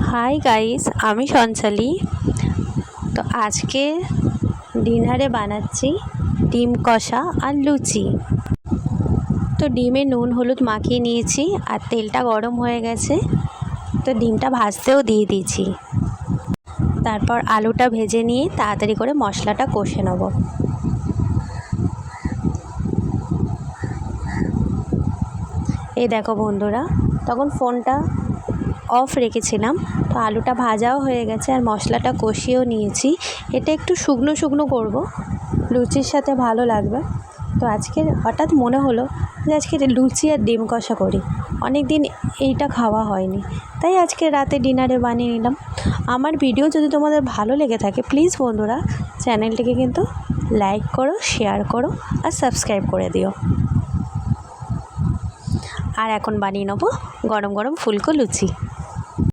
Hi guys, আমি সঞ্চালি। তো আজকে ডিনারে বানাচ্ছি ডিম কষা আর লুচি। তো ডিমে নুন হলুদ মাখিয়ে নিয়েছি আর তেলটা গরম হয়ে গেছে, তো ডিমটা ভাজতেও দিয়ে দিয়েছি। তারপর আলুটা ভেজে নিয়ে তাড়াতাড়ি করে মশলাটা কষে নেব। এই দেখো বন্ধুরা, তখন ফোনটা অফ রেখেছিলাম। তো আলুটা ভাজাও হয়ে গেছে আর মশলাটা কষিয়েও নিয়েছি। এটা একটু শুকনো শুকনো করব, লুচির সাথে ভালো লাগবে। তো আজকে হঠাৎ মনে হলো যে আজকে লুচি আর ডিম কষা করি, অনেক দিন এইটা খাওয়া হয়নি, তাই আজকে রাতে ডিনারে বানিয়ে নিলাম। আমার ভিডিও যদি তোমাদের ভালো লেগে থাকে, প্লিজ বন্ধুরা চ্যানেলটিকে কিন্তু লাইক করো, শেয়ার করো আর সাবস্ক্রাইব করে দিও। আর এখন বানিয়ে নেবো গরম গরম ফুলকো লুচি।